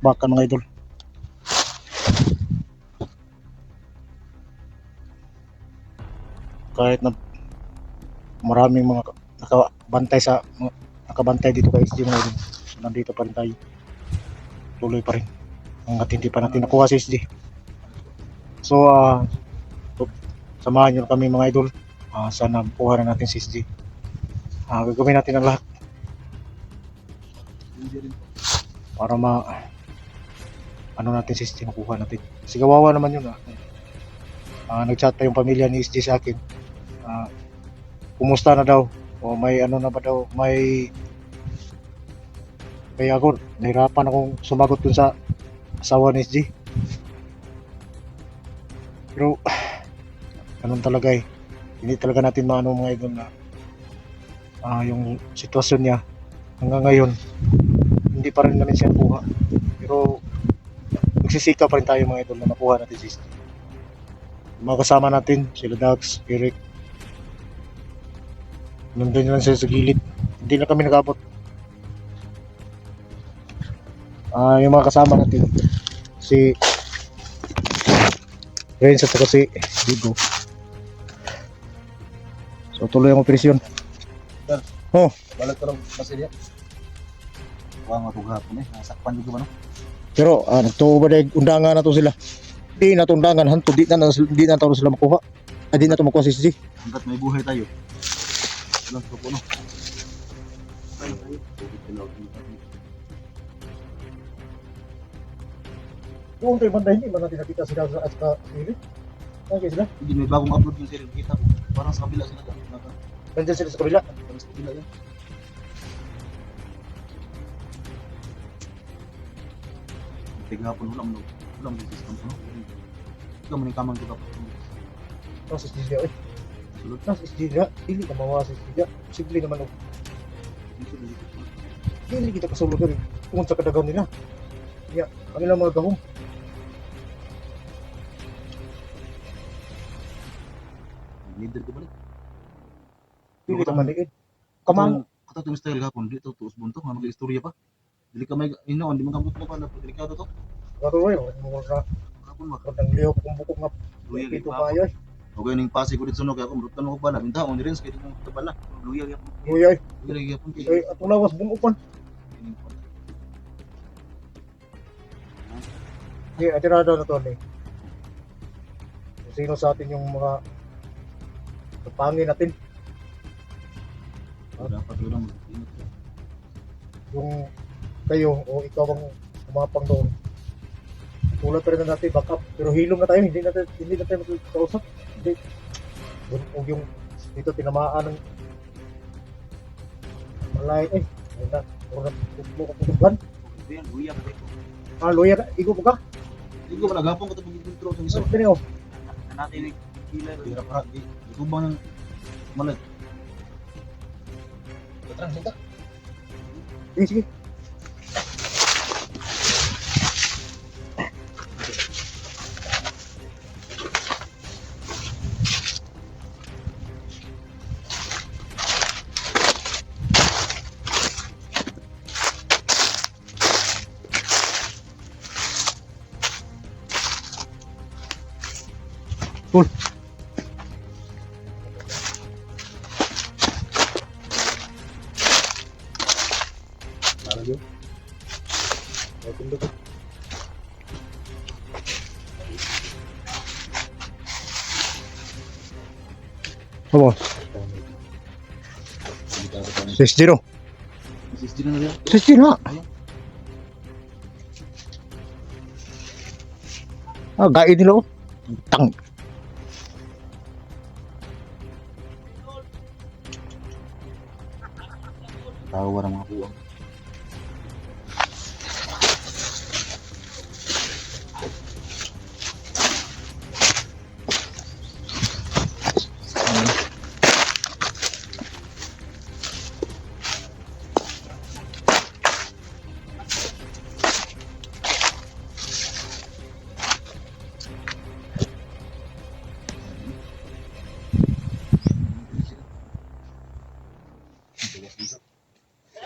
bakbakan mga idol. Kahit na maraming mga nakabantay dito kay SG mga idol, nandito pa rin tayo, tuloy pa rin hanggat hindi pa natin nakuha si SG. So samahan nyo kami mga idol, sana makuha na natin si SG. Gagawin natin ang lahat para natin si SG, makuha natin. Kasi gawawa naman yun. Nagchat pa yung pamilya ni SG sa akin, kumusta na daw, o may ano na ba daw, kaya ako nahirapan akong sumagot dun sa asawa ni SG. Pero ganun talaga hindi talaga natin maano mga idol na yung sitwasyon niya hanggang ngayon hindi pa rin namin siya nakuha. Pero nagsisika pa rin tayo mga idol na makuha natin si SG. Mga kasama natin sila Dax, Eric, nandun lang sila sa gilid, hindi na kami nag-abot. Yung mga kasama natin si Renz at saka si Digo. So tuloy ang operasyon. Balik ko lang masilya. Wala nga itong hapon nasakpan dito ba no? Pero nagtuo ba dahil undangan na to sila? Di na to undangan, hanto di na to sila makuha. Di na to makuha si SG. Hanggat may buhay tayo. Walang trupo no? Doon tayo banda, hindi man natin nakita sila at saka Eric. Okay sila? Hindi, may bagong upload yung series kita ko. Parang sa kabila sila. Nandiyan sila sa kabila. Parang sa kabila yan. Tighapon wala mo system ko no? Ikaw mo yung kamang ko kapag Nasa SG niya Nasa SG niya, hindi ka mawa sa SG niya. Simple naman hindi kita kasulod rin kung sa kadagan nila. Kaya kanilang mga gahong leader ko balik. hindi ka maliit. Kamang Kato yung style hapon dito tuos bunto nga mag-istorya pa. Dili ka may hindi mo kamot pa na delikado to. katuloy mo sa Hapon ma. kandang liyaw kung bukong nga Luya ito pa. kayo. Okay ning pasi ko dito sunog ako murutan mo bala binta mo ni Renz kay dito tabala. Luya gyapon. Uyay, Luya gyapon kay. ay atong lawas bungupan. Hindi, atirada na to ni. Sino sa atin yung mga kapangin natin, Dapat yun ang mag-ingat ka. yung kayo o ikaw ang umapang doon. Tulad pa rin na natin backup, pero hilom na tayo, hindi na tayo magkausap. Hindi. Huwag yung dito tinamaan ng malay ayun na, puro na putugan. Yan, luya pa dito. Lawyer, igo po ka? Hindi ko malagapon ko ito pag-intro sa isa. Dini oh. Natin yung killer. Hirap harap. Itubang ng malag. Katrang sita. Sige. Cool. Lagi. Apa? 6-0. 16 na rin. 6-0 na. Gait nila oh. Tang. Tawa ng mga buwang.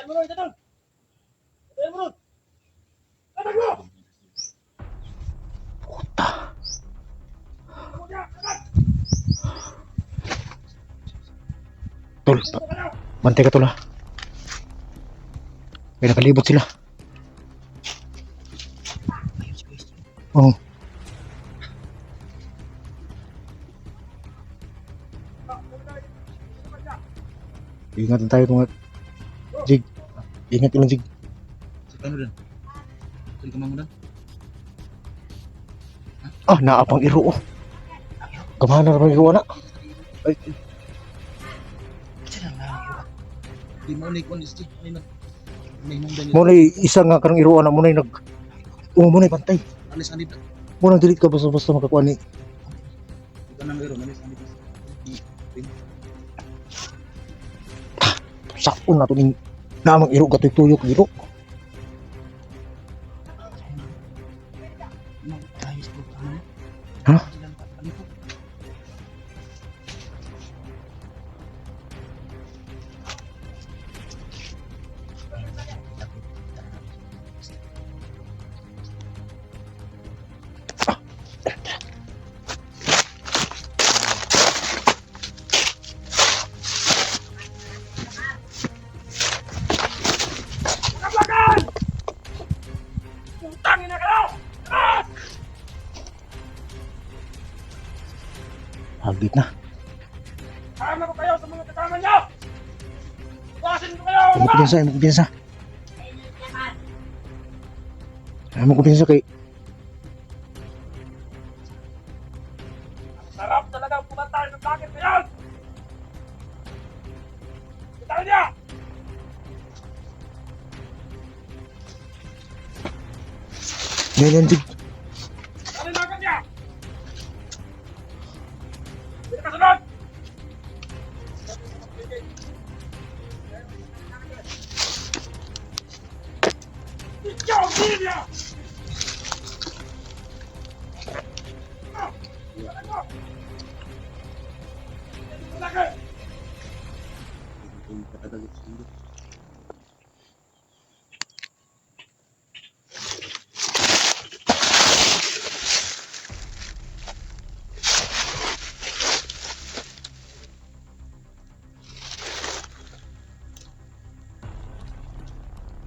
Ano Tol, bantay ka tol ha. May nakalibot sila. Oo. Ingat lang tayo mga Jig. Ingat lang Jig. Sa kano din? Sa kamang dan? Ah, naapang iro oh. Gamana na pang iro na. Ay, Sila lang. Di mo ni kon isti. May mong dali. mo na isa nga karang iro na mo na nag mo na bantay. Alis anid. Mo nang delete ka basta-basta makakuha ni. Ikaw nang iro, alis anid. Sakon na to ning namang iro gatoy tuyok iro. Ayos ko kamo. Ha? Ano po? Hagit na. Tama ko kayo sa mga kasama niyo! Bukasin ko kayo! Ano kumpiyansa, ano kumpiyansa. Ano kumpiyansa kay Sarap talaga pumatay ng bakit ngayon! Bitawan niya! yan Jig. Ano na agad niya? Hindi ka sunod! Ikaw, Lilia! Lagi!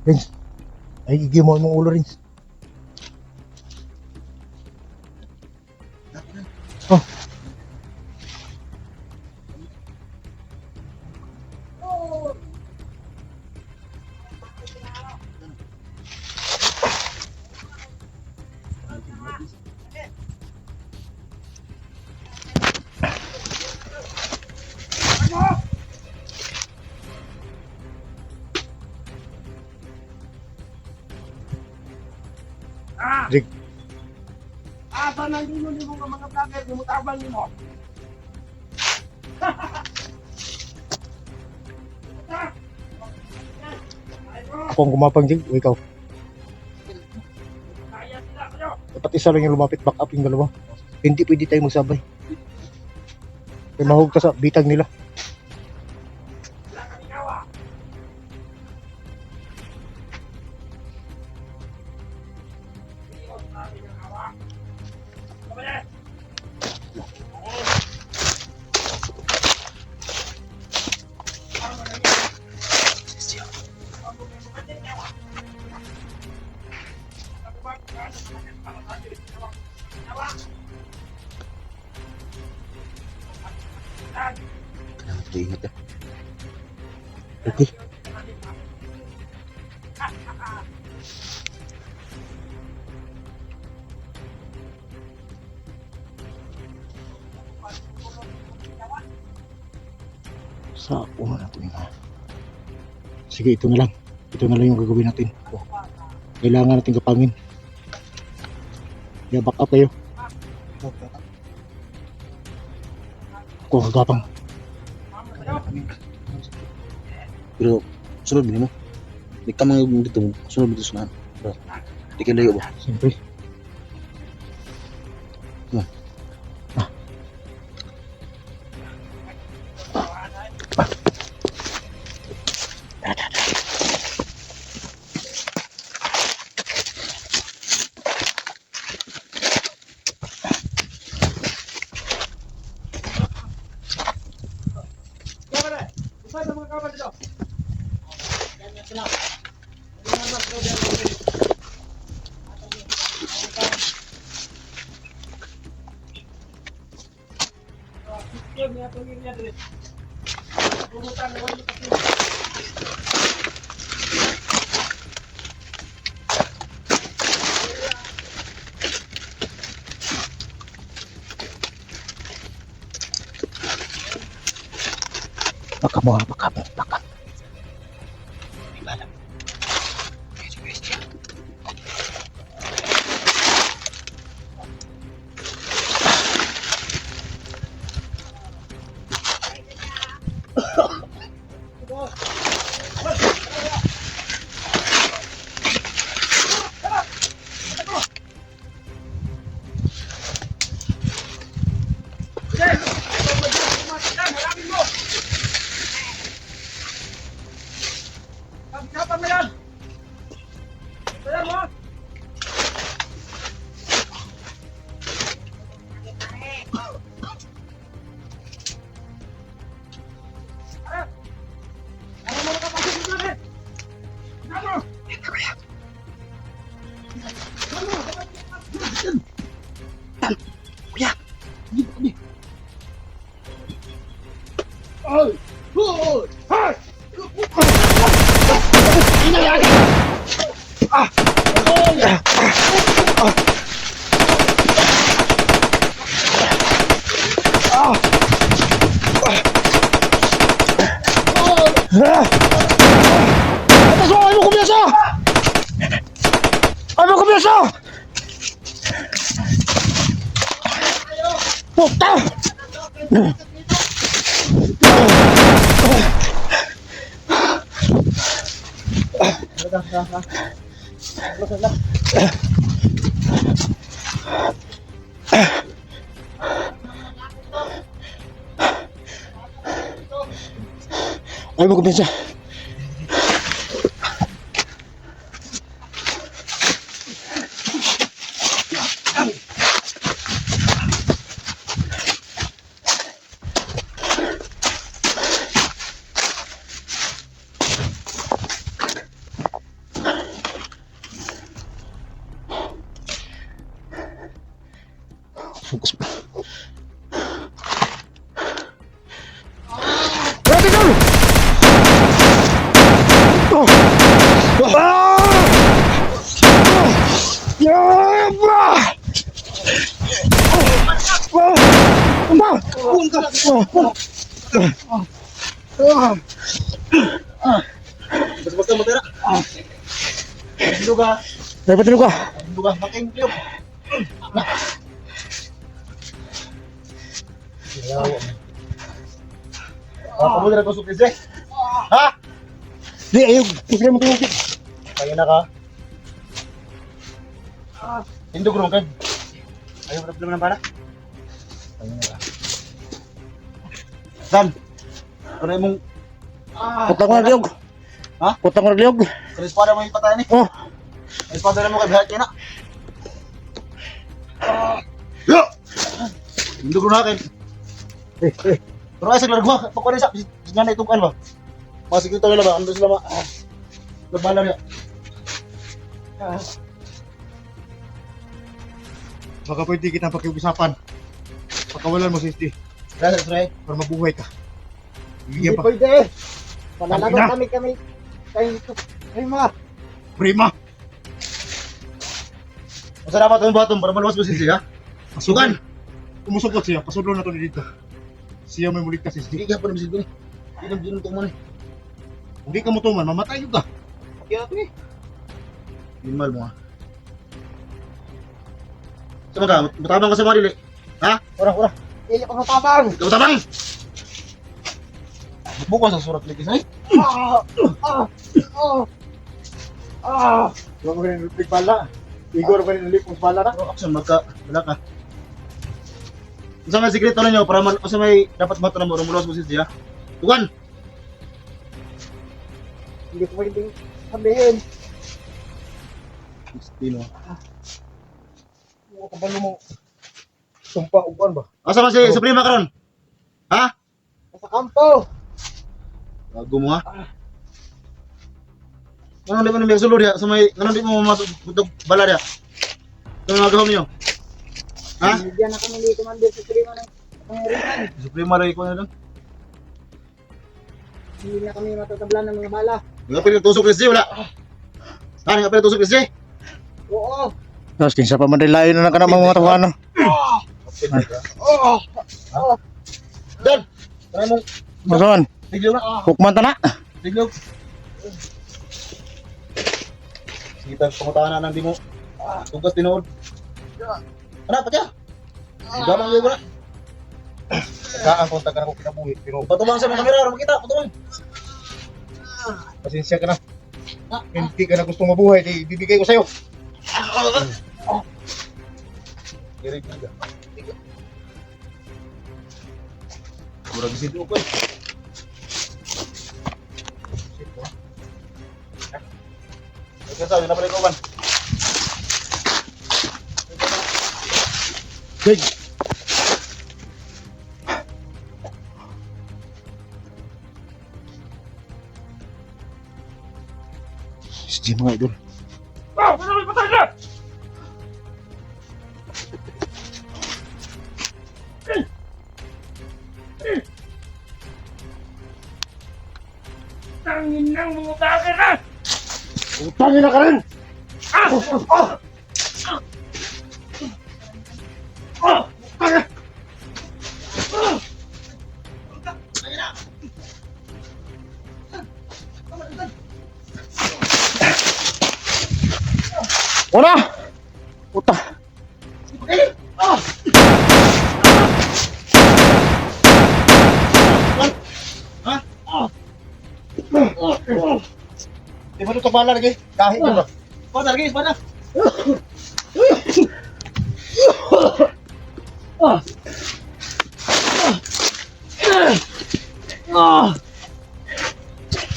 Rins. Ay, igimo mong ulo Rins. Oh. Ah! Jig. Asa nang dulo ni mga vlogger ni mutabang ni mo? Ako ang gumapang Jig, o ikaw. Kaya sila kayo! Dapat isa lang yung lumapit, back up yung dalawa. Hindi pwede tayo magsabay. Kaya mahog ka sa bitag nila. Wala kang ikawa! Iwas natin ang awa! Kamali! Ingat ya. Okay. Sa una natin na. Sige, ito na lang. Ito na lang yung gagawin natin. Oh. Kailangan natin kapangin. Kaya back up kayo. Ako kagapang. Pero sunod mo. Di ka mga dito, sunod dito sunahan. Di ka layo ba? Siyempre. Yun, niya tungin niya dito. Tumutan na wala kasi. Baka mo, baka. Sige! Harapin mo! Kapan mo yan! Ayan mo! Ano mo nakapasok sa akin? Ano? Ay! Hoy! Hay! Atas mo! Ay mo kumiyasa! Ay mo kumiyasa! Puta! Ay mo kumiyasa! Fokus pa. Berarti dulu. Oh. Ah! Ya, Allah. Basta mo tira. Duga. Dapat dulu kah? Duga making klub. Kamu dari kusuk sih? Hah? Di, ayo, kita mau tunggu. Kaya na ka? Indog rong kan? Ayaw problema ng para? Kaya na ka. Dan! Kaya mong... Kutang mo nagliog. Ha? Kutang mo nagliog. Karispada mo yung patayan eh. Oh, Karispada na mo kay Bihat kaya na. Yo! Indog rong nakin. Pero ay sa largwa, pakuha rin sa... Sinya na itong kan ba? Mga sikreto nila ba? Ano sila ba? Labanan niya. baka pwede kita pakiusapan. Pakawalan mo si Steve Gracias, Ray. para mabuhay ka. Hindi Bigyan pa. pwede. Panalagot kami kayo mga. Prima. Masarapat ang batong para maluwas mo siya. Sugan! Umusukot siya. Pasudlo na to ni dito. Siya may muligtas si Steve. Hindi ka pa naman silbi. Hindi mo ni. Hindi ka mutuman, mamatay ka. Kaya ito eh. Limal mo ah. Sama ka, matabang ka sa marili. Ha? Ora. Ili ka matabang. Ikaw matabang! Bukas ang surat likis ay. Huwag mo rin nilipig bala. Igor pa rin nilipig bala na. Pero action, wala ka. Isa nga sikreto ninyo para sa may dapat bato na mo, rumulos mo siya. Tugan! Hindi ko pwedeng sabihin. Destino. Huwag ka ba mo sumpa upuan ba? Asa man si Suprema karon? Ha? Sa kampo. Bago mo ha? Ano di mo nang sulod ya? Sa may, ano di mo mamatog bala dia? Ano nga gawin niyo? Ha? Diyan na kami ni Commander sa Suprema ng pangyarihan. Suprema rin ko na lang. Hindi na kami matatablan ng mga bala. Nga pala tusok ni wala. Ano nga pala tusok ni Oo. Tapos kinsa pa man lain na kana mga tawanan. Dan! Tara mong Mason, tigil na. hukman ta na. Tigil. Kita pangutanan ng di mo. Tugas tinood. Ano pa siya? Gamang yun wala. Kaan ko taga ko kinabuhi pero Patubang sa mga kamera, makita, patubang. pasensya ka na. Hindi ka na gusto mabuhay, di bibigay ko sa'yo. Dirig na. Murag sido ko eh. Ikaw sabi na pala ikaw ban. Big. Sige mga idol. Ah! Ano may patay na? Tangin ng mga bagay na! Utangin na ka rin! Ah! Ah! Una! Puta! Di ba ito tabala lagi? Kahit yun ba? Espada lagi, espada.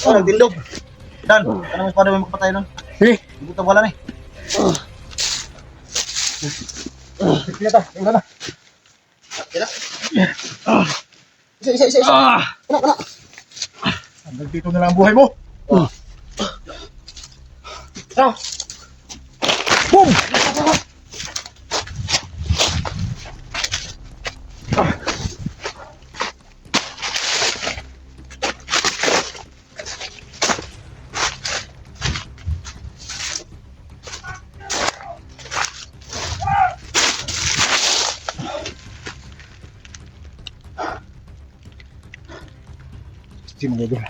Oh, nagtindog. Dan, ano mo espada mo makapatay nun? Sige! Hindi ito tabala ni. Sige na, tingnan na. Kira. Isa. Hanggang dito na lang ang buhay mo! Ah! Boom! Sige mga idol.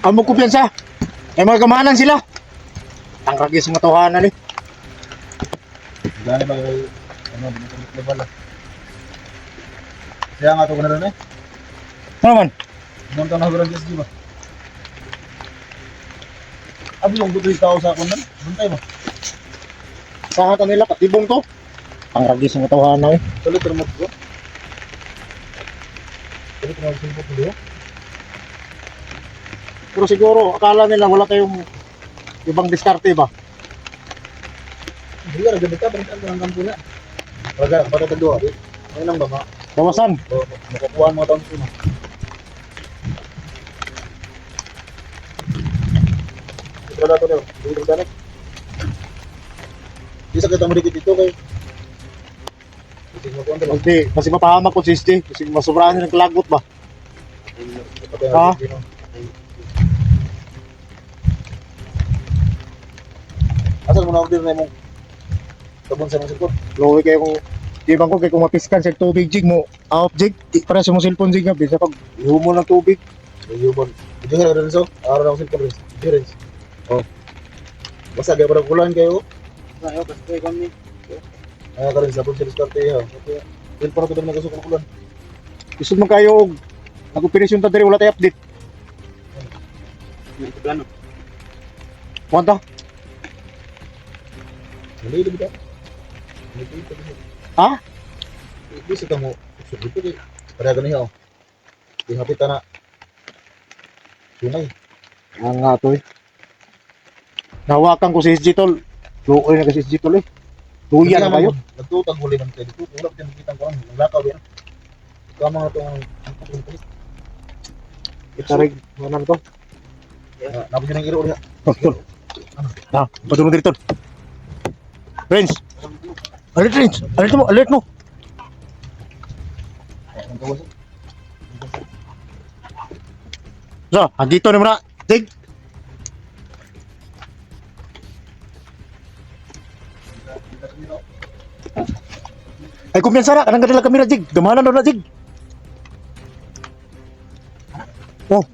Amo kumpiyansa. May mga gamanan sila. Ang ragis ng matuhanan eh. Gani ba kay ano, level lang. Kaya nga ito ko na rin eh. Ano man? Ilang taon na hurang PSG ba? Abi yung butoy tao sa akon nan. Bantay ba? Saan ka nila katibong to? Ang ragis ng matuhanan eh. Tuloy termot ko. Tuloy termot ko dito. Pero siguro akala nila wala kayong ibang diskarte ba? Hindi ka nagdamit ka, balik ang kampo na. Pagka, patatagdo ka, ayun lang ba ma? Bawasan. Makakuhaan mga taon sino. Ito na ito na, hindi ko danik. Di sa kita mo dikit dito kay. Hindi mo kuhan dito. Hindi, kasi mapahamak ko sisti. Kasi masobrahan nila ng kalagot ba? Ha? Asal mo na order na mong tabon sa mong cellphone. Lowe kayo kung di bang ko kay kung mapiskan sa tubig jig mo out jig para sa mong cellphone jig nga bisa pag ihumo ng tubig. Ayun. Hindi ka na rin so. Araw na akong cellphone rin. Hindi rin. Oh. Basta kaya parang kulan kayo. Ayaw kasi kayo kami. Ayaw ka rin sa pag diskarte ha. Cellphone ako doon nagkasok ng kulan. Gusto mo kayo og nag-operasyon ta diri wala tay update. Plano. Kwanta? Hindi ba? Hindi ba? Ha? Hindi sa mo. Dito kay. Para ganun ha. Di hapit na. Tunay. Ang nga to eh. Nahawakan ko si SG tol. Luoy na kasi SG tol eh. Tuyan na kayo. Nagtutag huli ng tayo dito. Wala ko tayo nakikita ko. Naglakaw yan. Kama nga itong... Ito rin, manan to. Napos yun ang iro ulit. Oh, tol. Patulong dito. Prince. Alert, Prince. Alert mo, alert mo. So, andito na muna. Dig. Ay, kumpiyansa na. Kanang kadala kamera, Jig. Gamanan na, Jig. Oh.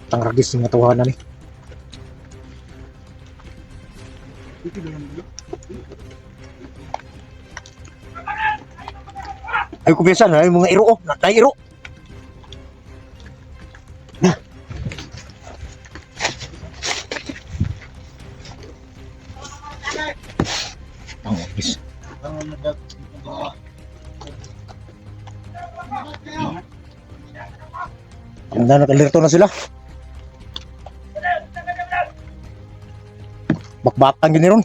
Ang ragis yung matawanan eh. Ay, kumpiyansa na. Ay, mga iro, oh. Nairo. Ang office. Ganda, nakalerto na sila. Bakbakan gini ron.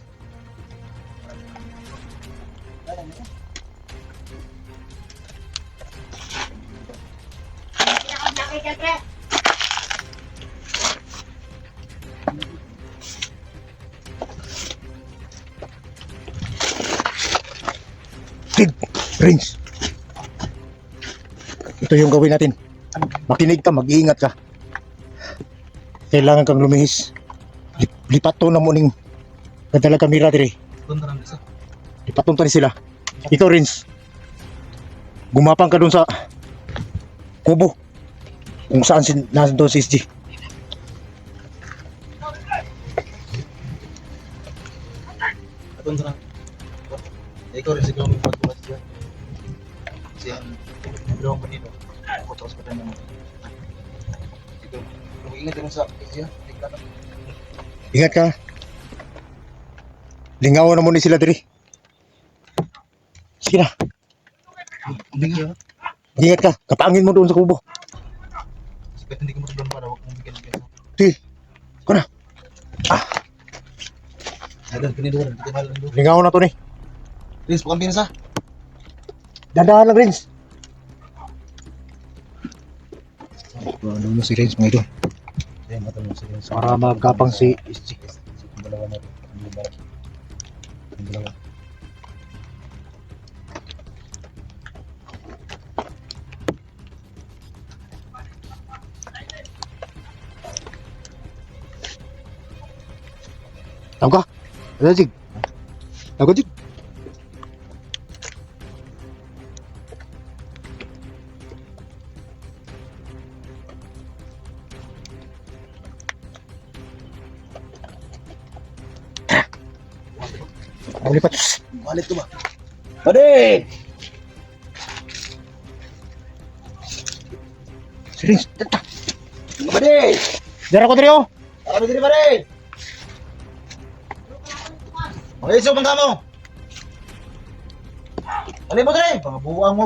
Kid, Prince. Ito yung gawin natin. Makinig ka, mag-iingat ka. Kailangan kang lumihis. Lipat to na mo ning kadala kamera dire. Lipat to sila. Ikaw, Rins. Gumapang ka dun sa kubo. Kung saan nasa doon si SG. Atun sa ikaw rin siguro may pagbukas dyan. Kasi ang dalawang panito, ako tapos pa tayo naman. Ikaw, mag-ingat din sa isya. Ingat ka. Lingawan na muna sila dire. Sige na. Ingat ka. Kapangin mo doon sa kubo. Kasi hindi ko matulong para huwag mong bigyan. Sige. Ikaw na. Adan, kiniduran. Hindi ka malang doon. Lingawan na to ni. Please, bukang pinasa. Dandahan lang, Rins. Ano mo si Rins, mga idol? Ayun, matulong sa ganyan. Para magkapang si SG. Ang dalawa na rin. Ang dalawa. Tawag ka. Ano, Jig? Tawag ka, Jig. Ako lipat. Malit ko ba? Pade! Si Rins. Tata. Pade! Dara ko, Trio. Kami diri pare! Okay, so bangka mo! Ano mo diri? Pangabuang mo.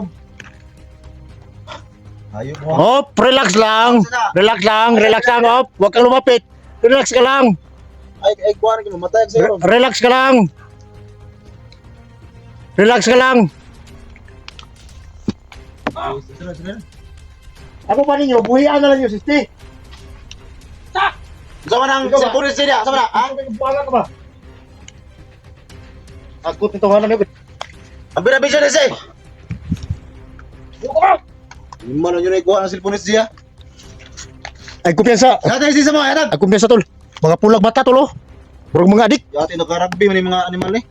Ayok mo. Hop, relax lang. Relax lang, relax lang, hop. Huwag kang lumapit. Relax ka lang. Ay, kuwaran ka, mamatay ka sa'yo. Relax ka lang. Relax ka lang. Ako pa ninyo, buhian na lang yung sisti. Sama nang sa pulis niya, sama na. Ha? Bahala ka ba? Takot nito nga na. Ang binabisyo na siya. Imano yun ay kuha ng silpunis siya. Ay, kumpiyansa. Yata yung sisa mo, yata. Ay, kumpiyansa, tol. Mga pulag mata, tol, oh. Burong mga adik. Yata yung nakaragbi man yung mga animal ni.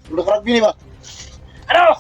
Ulo karagbi ni ba? Ano?